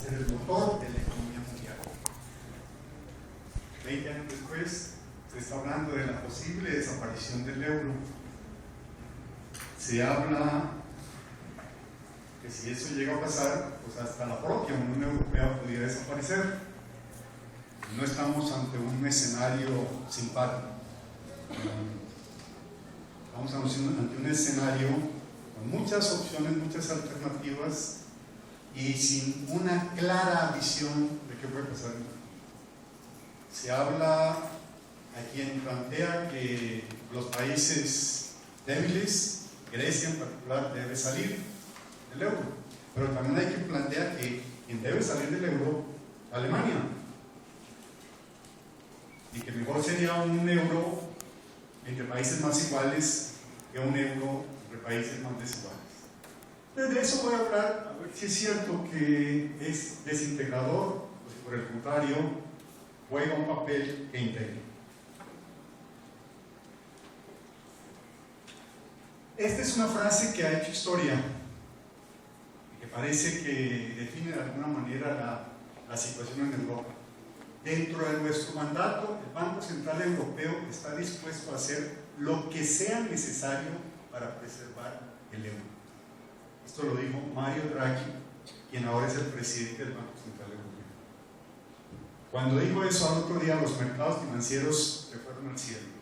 ser el motor de la economía mundial. 20 años después, se está hablando de la posible desaparición del euro. Se habla que si eso llega a pasar, pues hasta la propia Unión Europea podría desaparecer. No estamos ante un escenario simpático. Estamos ante un escenario con muchas opciones, muchas alternativas y sin una clara visión de qué puede pasar. Se habla, hay quien plantea que los países débiles, Grecia en particular, debe salir del euro, pero también hay quien plantea que quien debe salir del euro es Alemania, y que mejor sería un euro entre países más iguales que un euro entre países más desiguales. De eso voy a hablar, a ver si es cierto que es desintegrador, o si por el contrario juega un papel que integra. Esta es una frase que ha hecho historia y que parece que define de alguna manera la situación en Europa. Dentro de nuestro mandato, el Banco Central Europeo está dispuesto a hacer lo que sea necesario para preservar el euro. Esto lo dijo Mario Draghi, quien ahora es el presidente del Banco Central Europeo. Cuando dijo eso al otro día, los mercados financieros se fueron al cielo.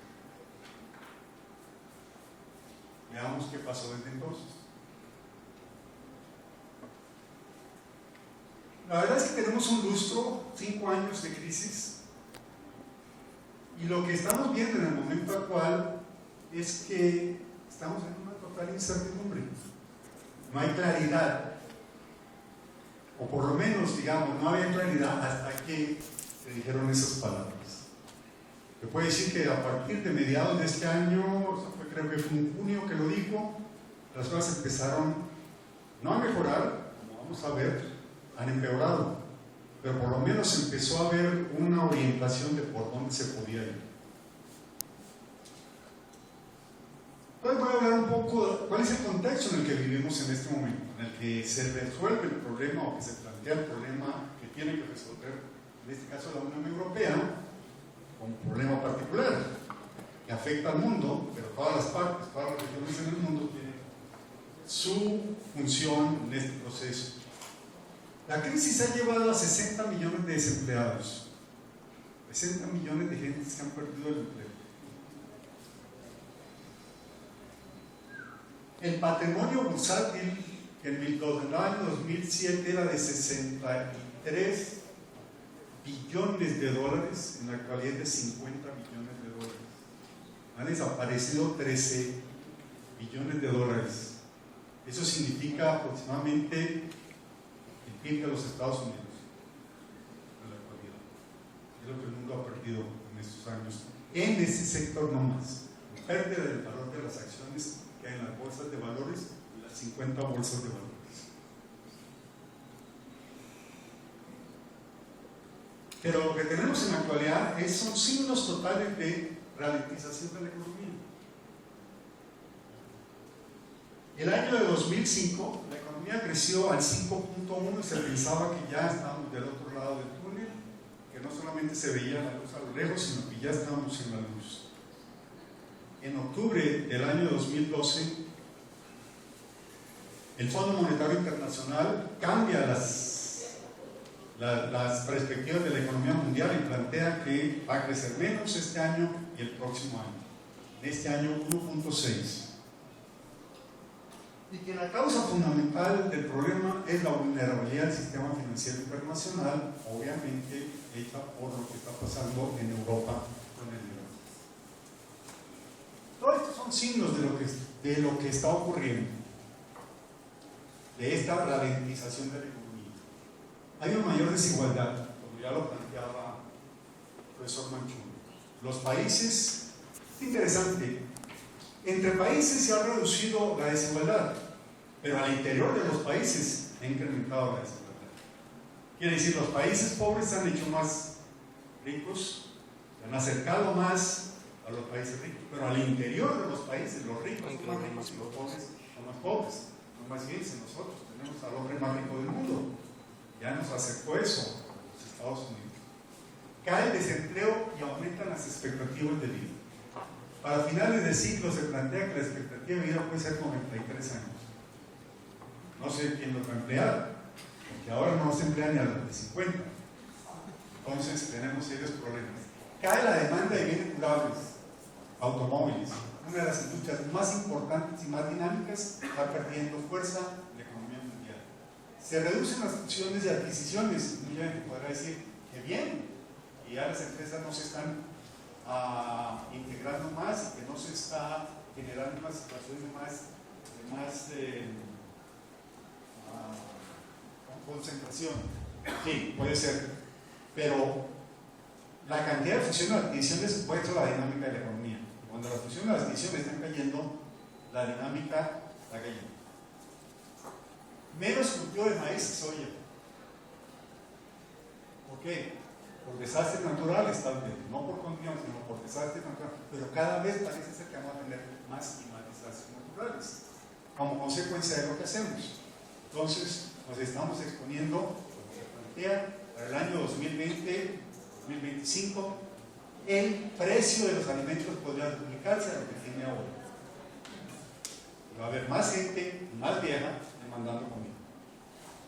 Veamos qué pasó desde entonces. La verdad es que tenemos un lustro, 5 años de crisis, y lo que estamos viendo en el momento actual es que estamos en una total incertidumbre. No hay claridad, o por lo menos, digamos, no había claridad hasta que se dijeron esas palabras. Se puede decir que a partir de mediados de este año, creo que fue en junio que lo dijo, las cosas empezaron no a mejorar, como vamos a ver, han empeorado, pero por lo menos empezó a haber una orientación de por dónde se podía ir. Entonces voy a hablar un poco de cuál es el contexto en el que vivimos en este momento, en el que se resuelve el problema o que se plantea el problema que tiene que resolver, en este caso la Unión Europea, con un problema particular que afecta al mundo, pero todas las partes, todas las regiones en el mundo tienen su función en este proceso. La crisis ha llevado a 60 millones de desempleados, 60 millones de gentes que han perdido el empleo. El patrimonio bursátil en el año 2007 era de 63 billones de dólares, en la actualidad es de 50 billones de dólares. Han desaparecido 13 billones de dólares. Eso significa aproximadamente el PIB de los Estados Unidos en la actualidad. Es lo que el mundo ha perdido en estos años, en ese sector no más. Pérdida del valor de las acciones que hay en las bolsas de valores y las 50 bolsas de valores. Pero lo que tenemos en la actualidad son signos totales de ralentización de la economía. El año de 2005, la economía creció al 5.1 y se pensaba que ya estábamos del otro lado del túnel, que no solamente se veía la luz a lo lejos, sino que ya estábamos en la luz. En octubre del año 2012, el Fondo Monetario Internacional cambia las perspectivas de la economía mundial y plantea que va a crecer menos este año y el próximo año. En este año 1.6. Y que la causa fundamental del problema es la vulnerabilidad del sistema financiero internacional, obviamente hecha por lo que está pasando en Europa con el euro. Todos estos son signos de lo que está ocurriendo, de esta ralentización de la economía. Hay una mayor desigualdad, como ya lo planteaba el profesor Manchú. Los países, es interesante, entre países se ha reducido la desigualdad, pero al interior de los países ha incrementado la desigualdad. Quiere decir, los países pobres se han hecho más ricos, se han acercado más a los países ricos, pero al interior de los países, los ricos son más ricos y los pobres son más pobres. No más bien si nosotros tenemos al hombre más rico del mundo, y ya nos aceptó eso los Estados Unidos. Cae el desempleo y aumentan las expectativas de vida. Para finales de ciclo se plantea que la expectativa de vida puede ser 93 años. No sé quién los va a emplear, porque ahora no se emplea ni a los de 50. Entonces tenemos serios problemas. Cae la demanda de bienes durables, automóviles, una de las industrias más importantes y más dinámicas, va perdiendo fuerza en la economía mundial. Se reducen las funciones de adquisiciones. Mucha gente podrá decir que bien, y ya las empresas no se están integrando más y que no se está generando una situación de más concentración. Sí, puede ser, pero la cantidad de fusiones y adquisiciones muestra la dinámica de la economía. Cuando las fusiones y las adquisiciones están cayendo, la dinámica está cayendo. Menos cultivo de maíz y soya. ¿Por qué? Por desastres naturales, tal vez, no por condición, sino por desastres naturales. Pero cada vez parece ser que vamos a tener más y más desastres naturales, como consecuencia de lo que hacemos. Entonces, nos estamos exponiendo, como se plantea, para el año 2020-2025, el precio de los alimentos podría duplicarse a lo que tiene ahora. Va a haber más gente, más vieja, demandando comida.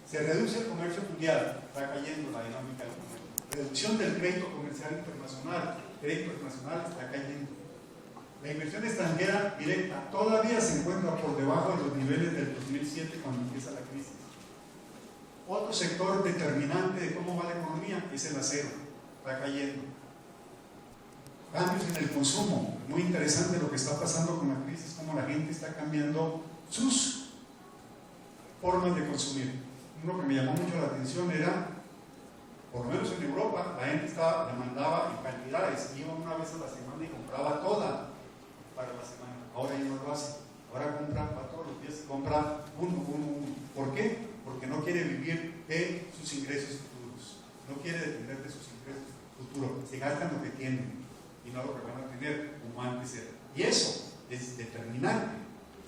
Se reduce el comercio mundial, está cayendo la dinámica del comercio. Reducción del crédito comercial internacional, crédito internacional está cayendo. La inversión extranjera directa todavía se encuentra por debajo de los niveles del 2007 cuando empieza la crisis. Otro sector determinante de cómo va la economía es el acero, está cayendo. Cambios en el consumo, muy interesante lo que está pasando con la crisis, cómo la gente está cambiando sus formas de consumir. Uno que me llamó mucho la atención era, por lo menos en Europa, la gente demandaba en cantidades, iba una vez a la semana y compraba toda para la semana. Ahora ya no lo hace, ahora compra para todos los días, compra uno. ¿Por qué? Porque no quiere vivir de sus ingresos futuros, no quiere depender de sus ingresos futuros, se gastan lo que tienen y no lo que van a tener como antes era. Y eso es determinante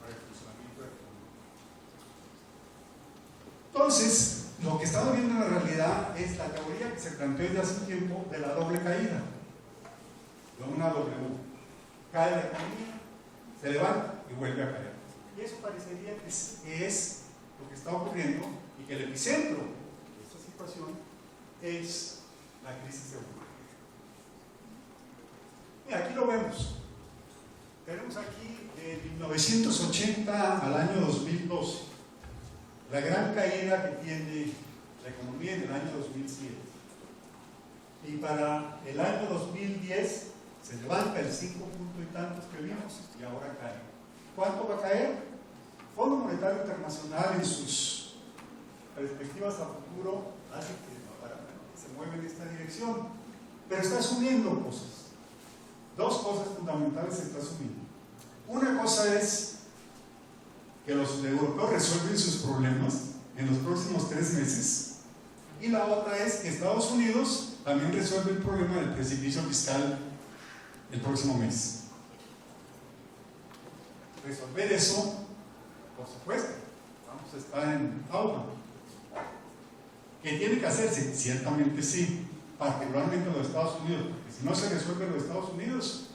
para el funcionamiento de la economía. Entonces, lo que estamos viendo en la realidad es la teoría que se planteó desde hace un tiempo de la doble caída, de una W. Cae la economía, se levanta y vuelve a caer. Y eso parecería que es lo que está ocurriendo y que el epicentro de esta situación es la crisis económica. Mira, aquí lo vemos. Tenemos aquí de 1980 al año 2012 la gran caída que tiene la economía en el año 2007. Y para el año 2010 se levanta el 5 puntos y tantos que vimos y ahora cae. ¿Cuánto va a caer? El Fondo Monetario Internacional en sus perspectivas a futuro hace que se mueva en esta dirección, pero está asumiendo cosas. Dos cosas fundamentales se está asumiendo. Una cosa es que los europeos resuelven sus problemas en los próximos 3 meses, y la otra es que Estados Unidos también resuelve el problema del precipicio fiscal el próximo mes. Resolver eso, por supuesto, vamos a estar en agua. ¿Qué tiene que hacerse? Ciertamente sí, particularmente los Estados Unidos, porque si no se resuelve los Estados Unidos,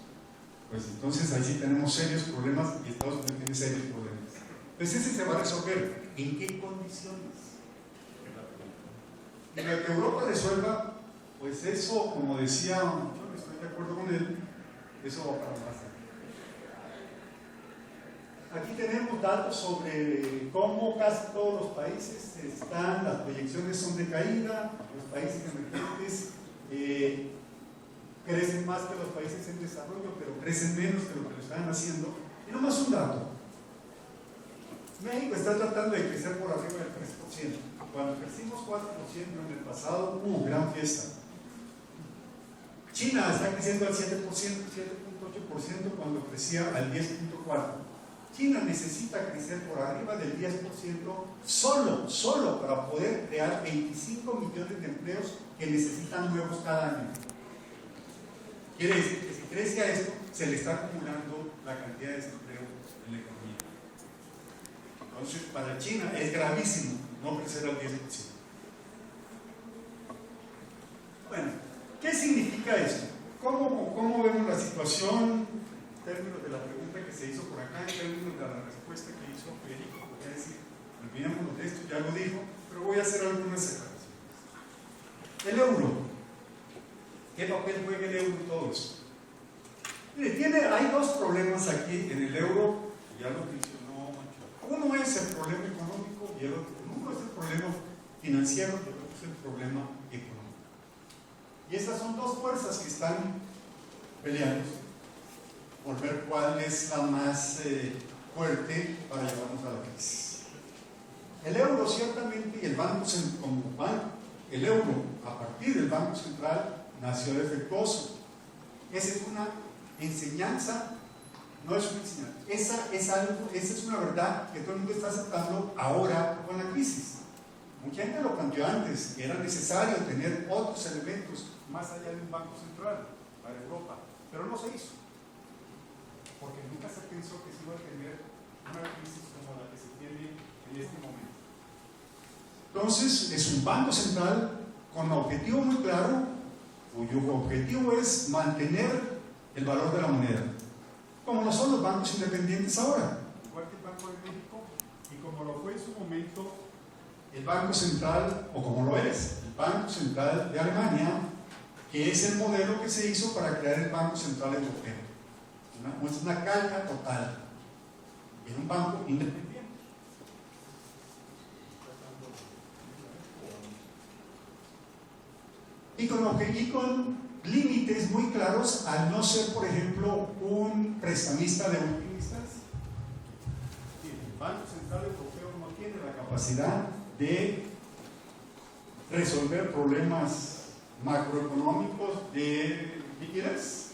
pues entonces ahí sí tenemos serios problemas y Estados Unidos tiene serios problemas. Pues ese se va a resolver. ¿En qué condiciones? Y la que Europa resuelva, pues eso, como decía, yo estoy de acuerdo con él, eso va para más. Aquí tenemos datos sobre cómo casi todos los países están, las proyecciones son de caída, los países emergentes crecen más que los países en desarrollo, pero crecen menos que lo que lo están haciendo. Y nomás un dato. México está tratando de crecer por arriba del 3%. Cuando crecimos 4% en el pasado, gran fiesta. China está creciendo al 7%, 7.8% cuando crecía al 10.4%. China necesita crecer por arriba del 10% solo para poder crear 25 millones de empleos que necesitan nuevos cada año. Quiere decir que si crece a esto, se le está acumulando la cantidad de desempleo en la economía. Entonces, para China es gravísimo no crecer al 10%. significa esto? ¿Cómo vemos la situación en términos de la pregunta que se hizo por acá, en términos de la respuesta que hizo Federico? Voy a decir, olvidémonos de esto, ya lo dijo, pero voy a hacer algunas separaciones. El euro. ¿Qué papel juega el euro en todo esto? Mire, hay dos problemas aquí en el euro, ya lo mencionó Mancho. Uno es el problema económico y el otro. Uno es el problema financiero y el otro es el problema económico. Y estas son dos fuerzas que están peleando por ver cuál es la más fuerte para llevarnos a la crisis. El euro ciertamente y el banco como banco, el euro a partir del Banco Central nació defectuoso. Esa es una enseñanza, no es una enseñanza, esa es una verdad que todo el mundo está aceptando ahora con la crisis. Mucha gente lo planteó antes, que era necesario tener otros elementos más allá de un banco central para Europa, pero no se hizo, porque nunca se pensó que se iba a tener una crisis como la que se tiene en este momento. Entonces, es un banco central con un objetivo muy claro, cuyo objetivo es mantener el valor de la moneda, como lo son los bancos independientes ahora, igual que el Banco de México, y como lo fue en su momento el Banco Central, o como lo es el Banco Central de Alemania, que es el modelo que se hizo para crear el Banco Central Europeo. Es una calca total en un banco independiente. Y con límites muy claros al no ser, por ejemplo, un prestamista de última instancia. El Banco Central Europeo no tiene la capacidad de resolver problemas macroeconómicos de liquidez,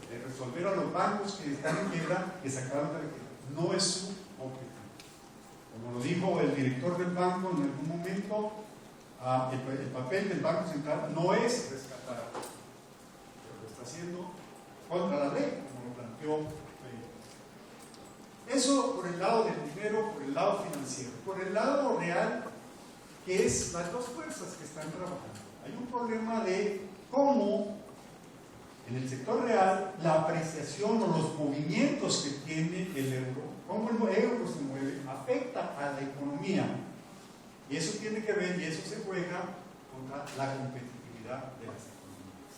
de resolver a los bancos que están en quiebra, que sacaron de la quiebra. No es su objetivo. Como lo dijo el director del banco en algún momento, el papel del Banco Central no es rescatar, pero lo está haciendo contra la ley, como lo planteó. Eso por el lado del dinero, por el lado financiero. Por el lado real, que es las dos fuerzas que están trabajando. Hay un problema de cómo en el sector real la apreciación o los movimientos que tiene el euro, cómo el euro se mueve, afecta a la economía. Y eso tiene que ver, y eso se juega contra la competitividad de las economías.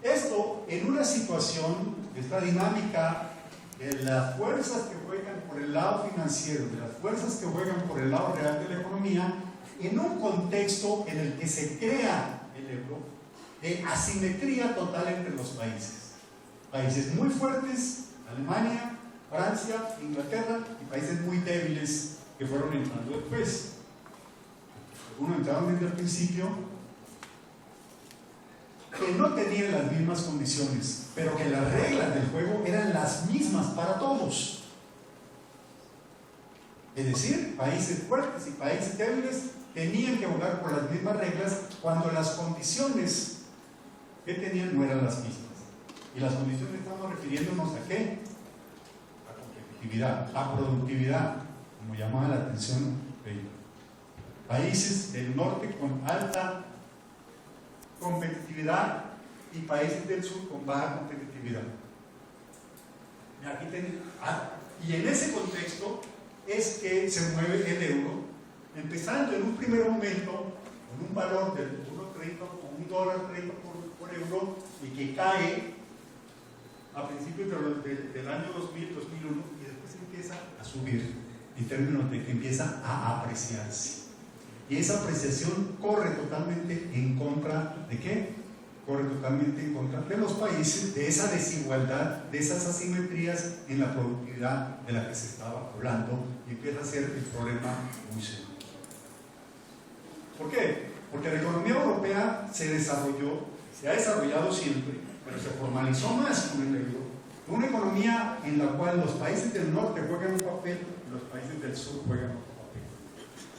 Esto en una situación de esta dinámica de las fuerzas que juegan por el lado financiero, de las fuerzas que juegan por el lado real de la economía, en un contexto en el que se crea el euro de asimetría total entre los países. Países muy fuertes, Alemania, Francia, Inglaterra, y países muy débiles que fueron entrando después. Algunos entraron desde el principio, que no tenían las mismas condiciones, pero que las reglas del juego eran las mismas para todos. Es decir, países fuertes y países débiles tenían que jugar por las mismas reglas cuando las condiciones que tenían no eran las mismas. Y las condiciones estamos refiriéndonos a ¿qué? A competitividad, a productividad, como llamaba la atención países del norte con alta competitividad y países del sur con baja competitividad. Y en ese contexto es que se mueve el euro, empezando en un primer momento con un valor de 1.30 o $1.30 por euro, y que cae a principios del año 2000, 2001, y después empieza a subir en términos de que empieza a apreciarse. Y esa apreciación corre totalmente en contra ¿de qué? Corre totalmente en contra de los países, de esa desigualdad, de esas asimetrías en la productividad de la que se estaba hablando, y empieza a ser el problema muy serio. ¿Por qué? Porque la economía europea se ha desarrollado siempre, pero se formalizó más con el euro. Una economía en la cual los países del norte juegan un papel y los países del sur juegan otro papel.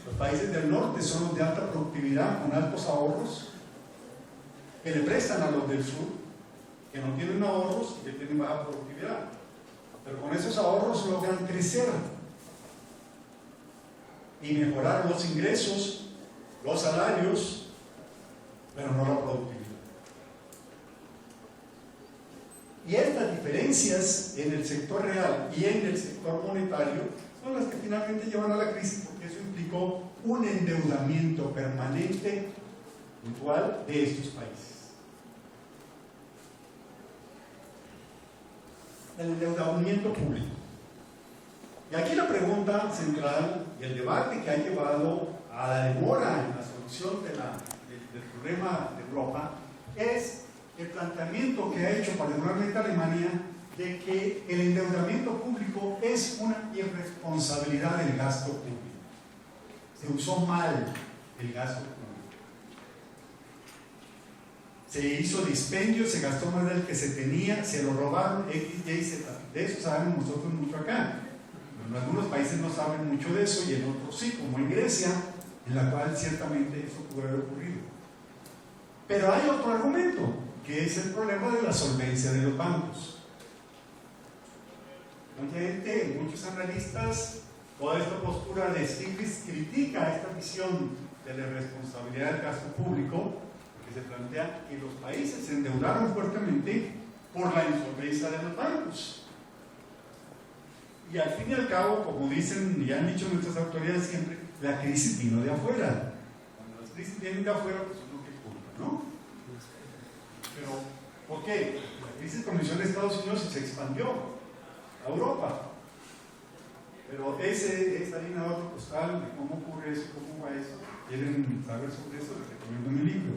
Los países del norte son los de alta productividad, con altos ahorros, que le prestan a los del sur, que no tienen ahorros y que tienen baja productividad. Pero con esos ahorros logran crecer y mejorar los ingresos, los salarios, pero no la productividad. Y estas diferencias en el sector real y en el sector monetario son las que finalmente llevan a la crisis, porque eso implicó un endeudamiento permanente, puntual, de estos países. El endeudamiento público. Y aquí la pregunta central y el debate que ha llevado a la demora en la solución del problema de Europa es el planteamiento que ha hecho particularmente Alemania de que el endeudamiento público es una irresponsabilidad del gasto público. Se usó mal el gasto público. Se hizo dispendio, se gastó más del que se tenía, se lo robaron, X, Y, Z. De eso sabemos nosotros mucho acá. En algunos países no saben mucho de eso y en otros sí, como en Grecia, en la cual ciertamente eso pudo haber ocurrido. Pero hay otro argumento, que es el problema de la solvencia de los bancos. Mucha gente, muchos analistas, toda esta postura de Stiglitz critica esta visión de la irresponsabilidad del gasto público, porque se plantea que los países se endeudaron fuertemente por la insolvencia de los bancos. Y al fin y al cabo, como dicen y han dicho nuestras autoridades siempre, la crisis vino de afuera. Cuando las crisis vienen de afuera, pues uno que culpa, ¿no? Pero, ¿por qué? La crisis comenzó en Estados Unidos y se expandió a Europa. Pero esa harina de otro costal, de cómo ocurre eso, cómo va eso, quieren saber sobre eso, les recomiendo mi libro.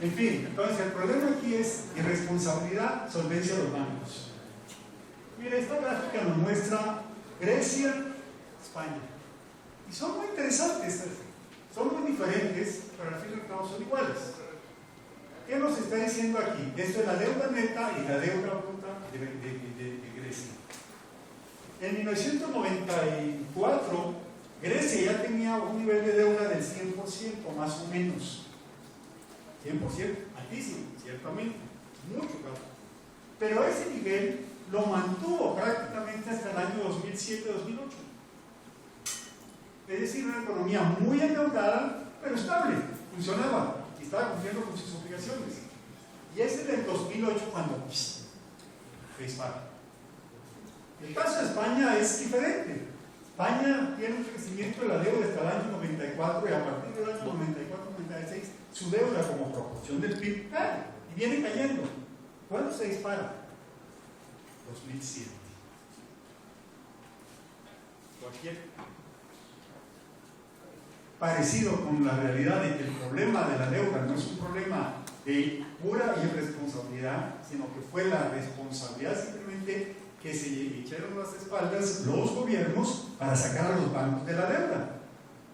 En fin, entonces el problema aquí es irresponsabilidad, solvencia de los bancos. Mira, esta gráfica nos muestra Grecia, España. Y son muy interesantes, son muy diferentes, pero al fin y al cabo son iguales. ¿Qué nos está diciendo aquí? Esto es la deuda neta y la deuda bruta de Grecia. En 1994, Grecia ya tenía un nivel de deuda del 100%, más o menos. 100%, altísimo, ciertamente, mucho caro. Pero ese nivel lo mantuvo prácticamente hasta el año 2007-2008. Es decir, una economía muy endeudada, pero estable, funcionaba y estaba cumpliendo con sus obligaciones. Y es en el 2008 cuando se dispara. El caso de España es diferente. España tiene un crecimiento de la deuda hasta el año 94 y a partir del año 94-96 su deuda como proporción del PIB cae y viene cayendo. ¿Cuándo se dispara? 2007. Cualquier parecido con la realidad de que el problema de la deuda no es un problema de pura irresponsabilidad, sino que fue la responsabilidad simplemente que se echaron las espaldas los gobiernos para sacar a los bancos de la deuda.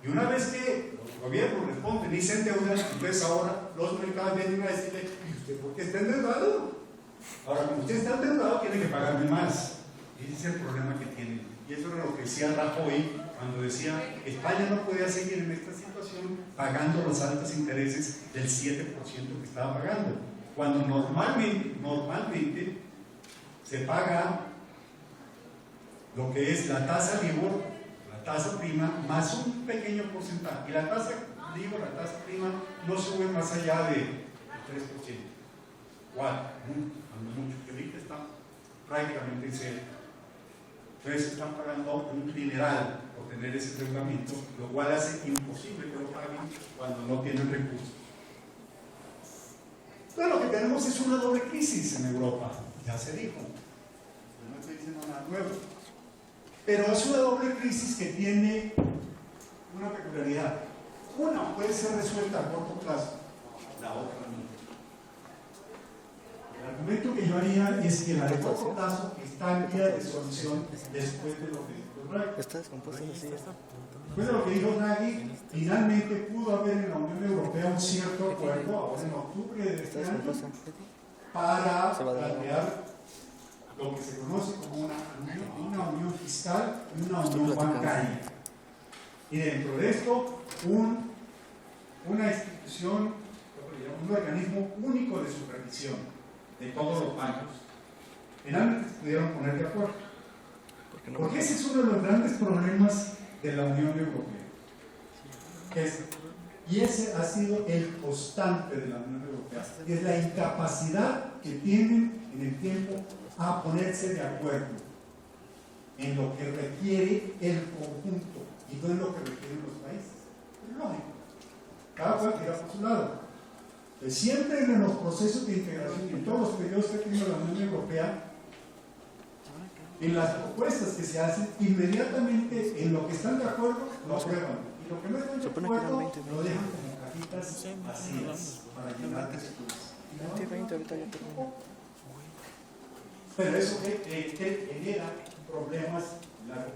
Y una vez que los gobiernos responden y se endeudan, entonces ahora los mercados vienen a decirle: ¿y usted por qué está endeudado? Ahora, como usted está endeudado, tiene que pagarme más. Ese es el problema que tienen. Y eso era lo que decía Rajoy cuando decía: España no podía seguir en esta situación pagando los altos intereses del 7% que estaba pagando, cuando normalmente se paga lo que es la tasa LIBOR, la tasa prima, más un pequeño porcentaje. Y la tasa LIBOR, la tasa prima, no sube más allá de 3%. ¿Cuál? Mucho, que ahorita está prácticamente en cero. Entonces están pagando un dineral por tener ese endeudamiento, lo cual hace imposible que lo paguen cuando no tienen recursos. Entonces lo que tenemos es una doble crisis en Europa, ya se dijo, no estoy diciendo nada nuevo, pero es una doble crisis que tiene una peculiaridad. Una puede ser resuelta a corto plazo, la otra no. El argumento que yo haría es que la de corto plazo está en vía de solución después de lo que dijo Draghi. Está descompuesto, sí. Después de lo que dijo Draghi, finalmente pudo haber en la Unión Europea un cierto acuerdo, ahora en octubre de este año, para plantear lo que se conoce como una unión fiscal y una unión bancaria. Y dentro de esto, una institución, un organismo único de supervisión de todos los bancos. Finalmente se pudieron poner de acuerdo. Porque ese es uno de los grandes problemas de la Unión Europea. Y ese ha sido el constante de la Unión Europea, es la incapacidad que tienen en el tiempo a ponerse de acuerdo en lo que requiere el conjunto y no en lo que requieren los países. Es lógico, cada cual tira por su lado. Pues siempre en los procesos de integración, en todos los periodos que ha tenido la Unión Europea, en las propuestas que se hacen, inmediatamente en lo que están de acuerdo lo aprueban. Y lo que no están de acuerdo lo dejan como cajitas vacías para llenar después. Pero eso que genera problemas largos.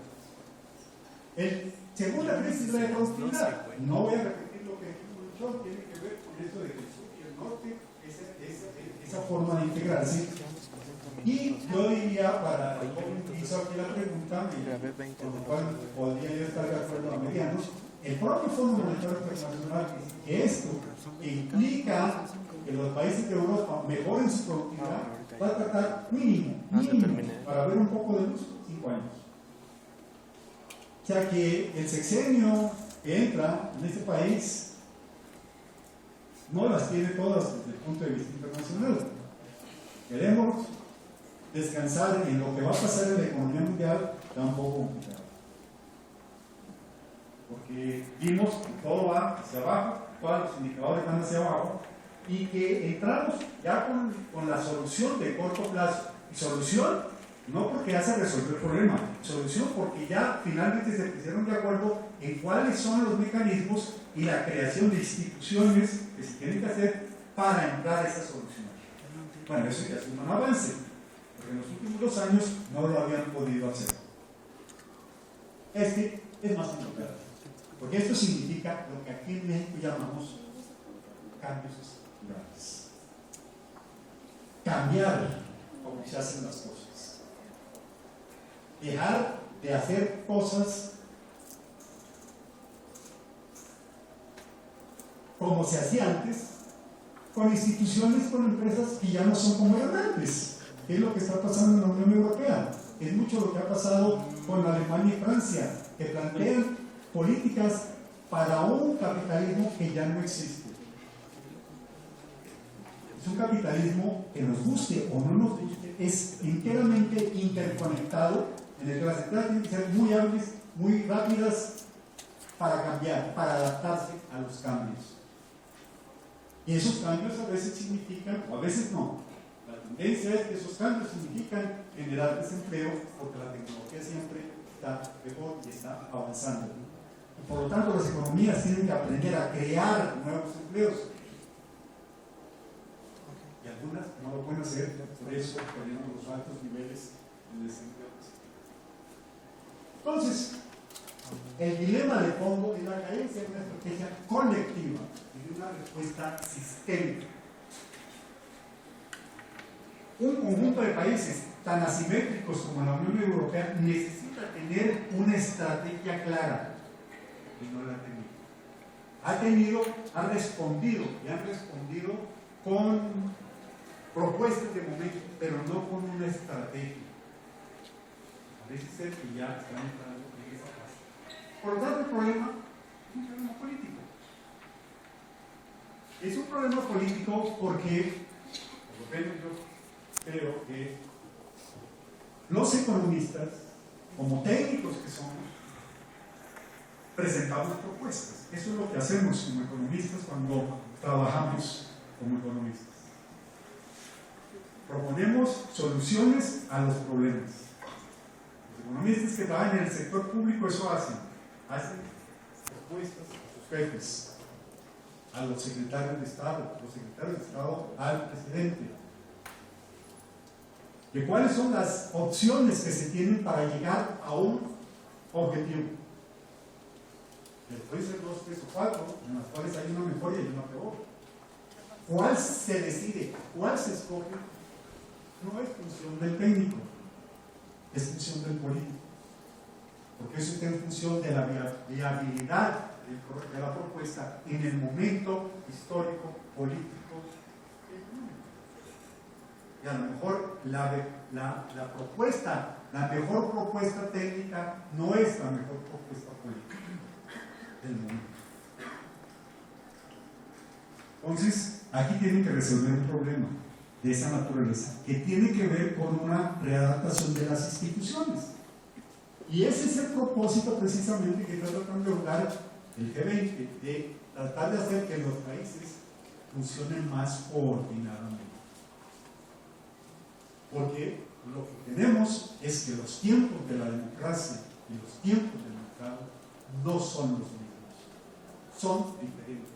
Según la crisis de la productividad, no voy a repetir lo que dijo, tiene que ver con eso de que el sur y el norte, esa forma de integrarse. Y yo diría, para el joven que hizo aquí la pregunta, con lo cual podría yo estar de acuerdo a medianos, el propio Fondo Monetario Internacional, que esto implica que los países de Europa mejoren su productividad, va a tratar mínimo, para ver un poco de luz, 5 años. O sea que el sexenio que entra en este país no las tiene todas desde el punto de vista internacional. Queremos descansar en lo que va a pasar en la economía mundial, está un poco complicado. Porque vimos que todo va hacia abajo, todos los indicadores van hacia abajo, y que entramos ya con la solución de corto plazo. Y solución no porque ya se resolvió el problema, solución porque ya finalmente se pusieron de acuerdo en cuáles son los mecanismos y la creación de instituciones que se tienen que hacer para entrar a esa solución. Bueno, eso ya es un avance, porque en los últimos 2 años no lo habían podido hacer. Este es más complicado, porque esto significa lo que aquí en México llamamos cambios estructurales. Cambiar como se hacen las cosas. Dejar de hacer cosas como se hacía antes, con instituciones, con empresas que ya no son como eran antes. Es lo que está pasando en la Unión Europea. Es mucho lo que ha pasado con Alemania y Francia, que plantean políticas para un capitalismo que ya no existe. Es un capitalismo que nos guste o no nos guste, es enteramente interconectado, en el que las empresas tienen que ser muy hábiles, muy rápidas para cambiar, para adaptarse a los cambios. Y esos cambios a veces significan, o a veces no, la tendencia es que esos cambios significan generar desempleo, porque la tecnología siempre está mejor y está avanzando. Y por lo tanto las economías tienen que aprender a crear nuevos empleos. Y algunas no lo pueden hacer, por eso tenemos los altos niveles de desempleo. Entonces, el dilema de fondo es la carencia de una estrategia colectiva y de una respuesta sistémica. Un conjunto de países tan asimétricos como la Unión Europea necesita tener una estrategia clara, y no la ha tenido. Ha respondido, y han respondido con propuestas de momento, pero no con una estrategia. Parece ser que ya están entrando en esa fase. Por lo tanto, el problema es un problema político. Es un problema político porque, por lo menos yo creo que los economistas, como técnicos que somos, presentamos propuestas. Eso es lo que hacemos como economistas cuando trabajamos como economistas. Proponemos soluciones a los problemas. Los economistas que trabajan en el sector público eso hacen propuestas a sus jefes, a los secretarios de Estado, al presidente, de cuáles son las opciones que se tienen para llegar a un objetivo. Puede ser 2, 3 o 4, en las cuales hay una mejor y hay una peor. ¿Cuál se decide? ¿Cuál se escoge? No es función del técnico, es función del político, porque eso está en función de la viabilidad de la propuesta en el momento histórico, político, económico. Y a lo mejor la propuesta, la mejor propuesta técnica no es la mejor propuesta política del momento. Entonces, aquí tienen que resolver un problema de esa naturaleza que tiene que ver con una readaptación de las instituciones. Y ese es el propósito precisamente que está tratando de lograr el G20, de tratar de hacer que los países funcionen más coordinadamente. Porque lo que tenemos es que los tiempos de la democracia y los tiempos del mercado no son los mismos, son diferentes.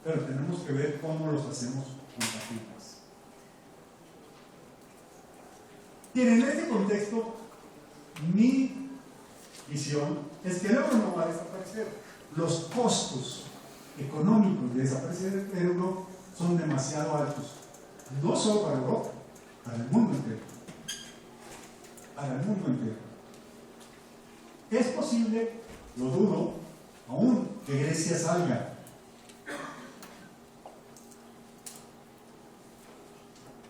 Pero tenemos que ver cómo los hacemos compatibles. Bien, en este contexto, mi visión es que el euro no va a desaparecer. Los costos económicos de desaparecer el euro son demasiado altos. No solo para Europa, para el mundo entero. Para el mundo entero. Es posible, lo dudo, aún que Grecia salga.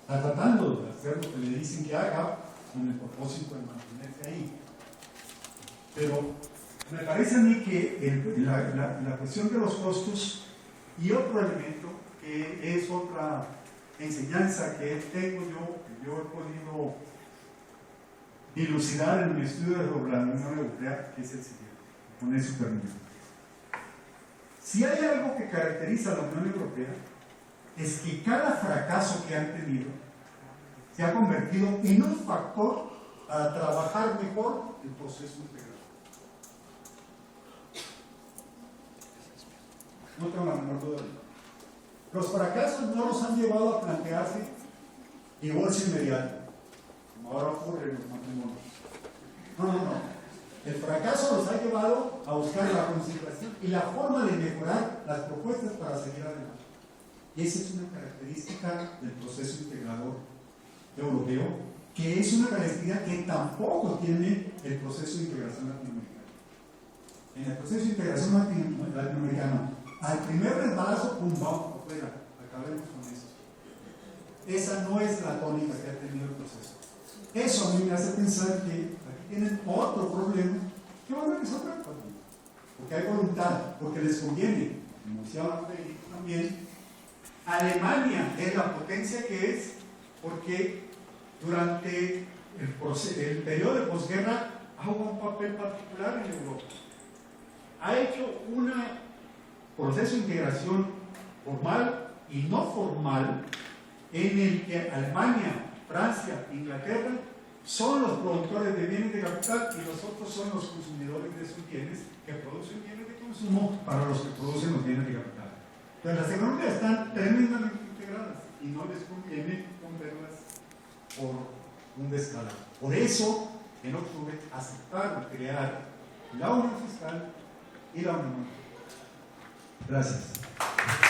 Está tratando de hacer lo que le dicen que haga con el propósito de mantenerse ahí. Pero me parece a mí que la cuestión de los costos y otro elemento que es otra enseñanza que tengo que yo he podido dilucidar en mi estudio sobre la Unión Europea, que es el siguiente, con eso termino. Si hay algo que caracteriza a la Unión Europea, es que cada fracaso que han tenido se ha convertido en un factor para trabajar mejor el proceso integral. No tengo la menor duda. Los fracasos no nos han llevado a plantearse divorcio inmediato, como ahora ocurre en los matrimonios. No. El fracaso nos ha llevado a buscar la conciliación y la forma de mejorar las propuestas para seguir adelante. Y esa es una característica del proceso integrador europeo, que es una característica que tampoco tiene el proceso de integración latinoamericana. En el proceso de integración latinoamericano, al primer resbalazo, pum, vamos afuera, acabemos con eso. Esa no es la tónica que ha tenido el proceso. Eso a mí me hace pensar que aquí tienen otro problema que van a resolver también. Porque hay voluntad, porque les conviene, como decía también, Alemania es la potencia que es, porque durante el periodo de posguerra ha jugado un papel particular en Europa. Ha hecho un proceso de integración formal y no formal en el que Alemania, Francia, Inglaterra son los productores de bienes de capital y los otros son los consumidores de esos bienes que producen bienes de consumo para los que producen los bienes de capital. Entonces las economías están tremendamente integradas y no les conviene verlas por un descalabro. Por eso, en octubre, aceptaron crear la Unión Fiscal y la Unión Monetaria. Gracias.